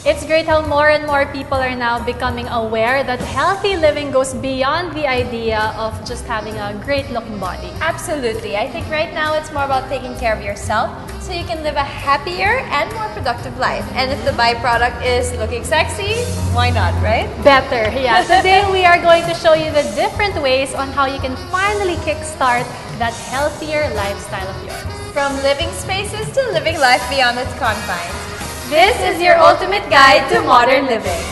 It's great how more and more people are now becoming aware that healthy living goes beyond the idea of just having a great-looking body. Absolutely. I think right now it's more about taking care of yourself so you can live a happier and more productive life. And if the byproduct is looking sexy, why not, right? Better, yeah. Today we are going to show you the different ways on how you can finally kickstart that healthier lifestyle of yours. From living spaces to living life beyond its confines. This is your ultimate guide to modern living.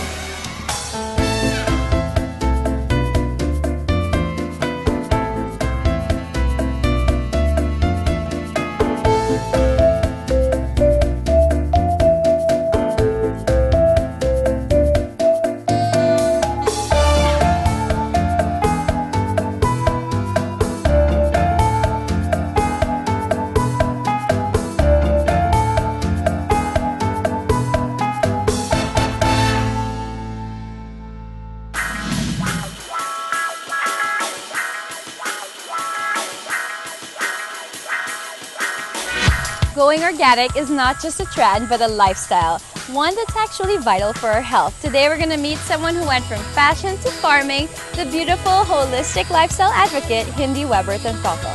Going organic is not just a trend, but a lifestyle. One that's actually vital for our health. Today we're going to meet someone who went from fashion to farming, the beautiful, holistic lifestyle advocate, Hindy Weber-Tantoco.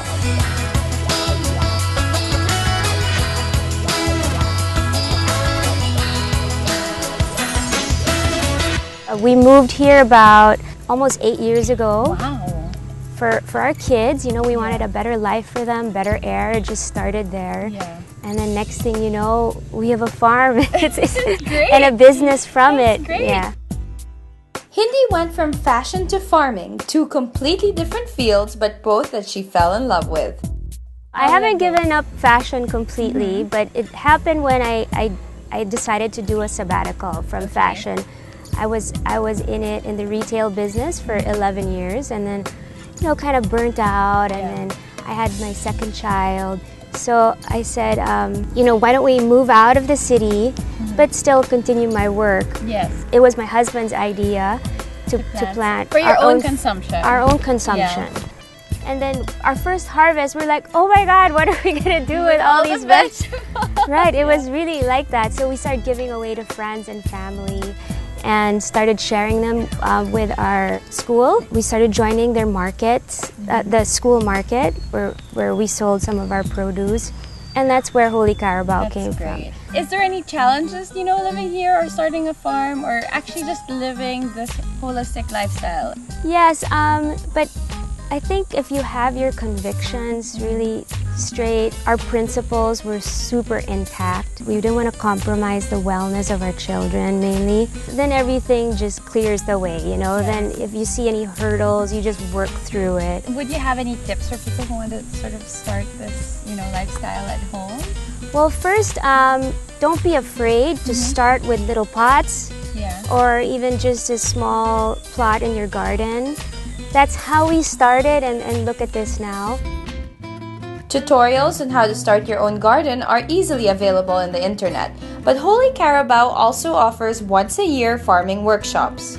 We moved here about almost 8 years ago. Wow. For our kids, you know, we wanted a better life for them, better air. It just started there. Yeah. And then next thing you know, we have a farm Great. and a business from it. Great. Yeah. Hindy went from fashion to farming, two completely different fields, but both that she fell in love with. I haven't given up fashion completely, but it happened when I decided to do a sabbatical from fashion. I was in it in the retail business for 11 years, and then, you know, kind of burnt out, and then I had my second child. So I said, you know, why don't we move out of the city, but still continue my work? Yes. It was my husband's idea to plant for your own consumption. Our own consumption. Yeah. And then our first harvest, we're like, oh my God, what are we gonna do with all these vegetables? Right, it was really like that. So we started giving away to friends and family, and started sharing them with our school. We started joining their markets, the school market, where we sold some of our produce. And that's where Holy Carabao came from. Is there any challenges, you know, living here or starting a farm or actually just living this holistic lifestyle? Yes, but I think if you have your convictions really straight, our principles were super intact. We didn't want to compromise the wellness of our children mainly. Then everything just clears the way, you know. Then if you see any hurdles, you just work through it. Would you have any tips for people who want to sort of start this, you know, lifestyle at home? Well, first, don't be afraid to start with little pots or even just a small plot in your garden. That's how we started, and look at this now. Tutorials on how to start your own garden are easily available on the internet, but Holy Carabao also offers once-a-year farming workshops.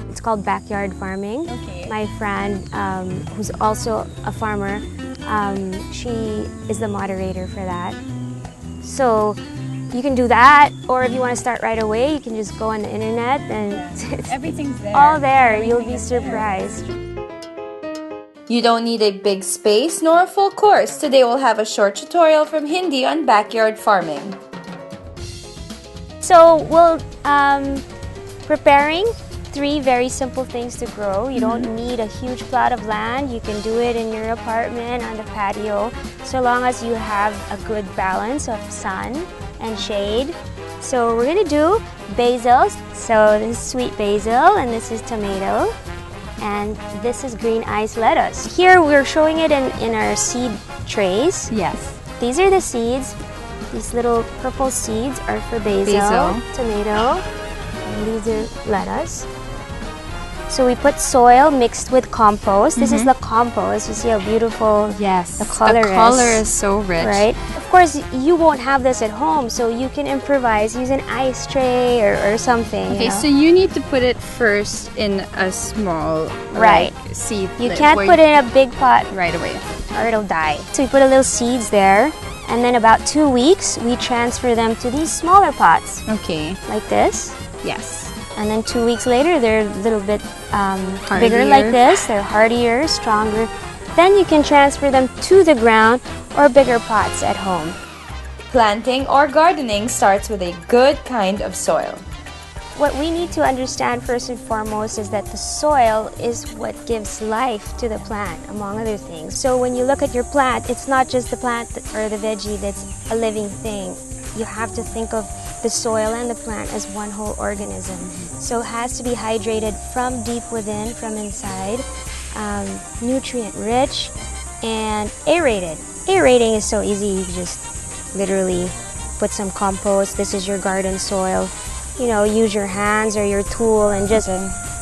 It's called backyard farming. Okay. My friend, who's also a farmer, she is the moderator for that. So you can do that, or if you want to start right away, you can just go on the internet and everything's there. All there. You'll be surprised. You don't need a big space nor a full course. Today we'll have a short tutorial from Hindy on backyard farming. So we're preparing 3 very simple things to grow. You don't need a huge plot of land. You can do it in your apartment, on the patio, so long as you have a good balance of sun and shade. So we're gonna do basil. So this is sweet basil, and this is tomato, and this is green ice lettuce. Here we're showing it in our seed trays. Yes. These are the seeds. These little purple seeds are for basil. Tomato, and these are lettuce. So we put soil mixed with compost. This is the compost. You see how beautiful the color is. The color is so rich. Right? Of course, you won't have this at home, so you can improvise, use an ice tray or something. Okay, you know? so you need to put it first in a small seed. You can't put it in a big pot right away, or it'll die. So we put a little seeds there, And then about 2 weeks, we transfer them to these smaller pots, Okay. like this. Yes. And then 2 weeks later, they're a little bit bigger like this. They're hardier, stronger. Then you can transfer them to the ground or bigger pots at home. Planting or gardening starts with a good kind of soil. What we need to understand first and foremost is that the soil is what gives life to the plant, among other things. So when you look at your plant, it's not just the plant or the veggie that's a living thing. You have to think of the soil and the plant as one whole organism. So it has to be hydrated from deep within, from inside, nutrient rich, and aerated. Aerating is so easy. You just literally put some compost. This is your garden soil. You know, use your hands or your tool and just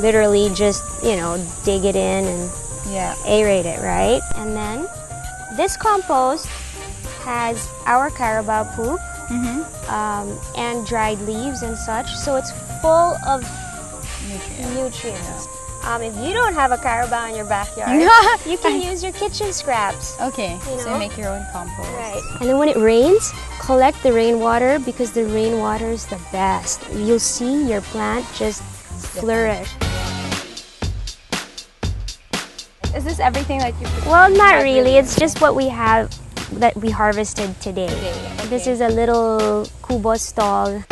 literally just, you know, dig it in and aerate it, right? And then this compost has our carabao poop and dried leaves and such, so it's full of nutrients. If you don't have a carabao in your backyard, you can use your kitchen scraps. Okay, you so know? you make your own compost. Right. And then when it rains, collect the rainwater because the rainwater is the best. You'll see your plant just flourish. Is this everything that you produce? Well, not really. It's just what we have that we harvested today. Okay. This is a little kubo stall.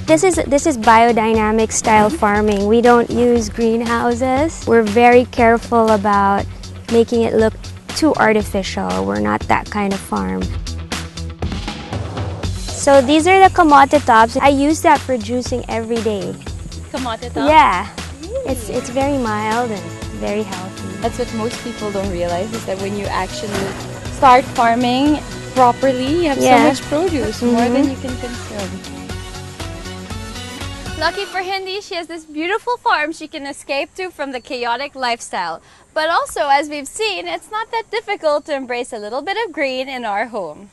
This is biodynamic style farming. We don't use greenhouses. We're very careful about making it look too artificial. We're not that kind of farm. So these are the kamote tops. I use that for juicing every day. Kamote top? Yeah. It's very mild and very healthy. That's what most people don't realize, is that when you actually start farming properly, you have so much produce, more than you can consume. Lucky for Hindy, she has this beautiful farm she can escape to from the chaotic lifestyle. But also, as we've seen, it's not that difficult to embrace a little bit of green in our home.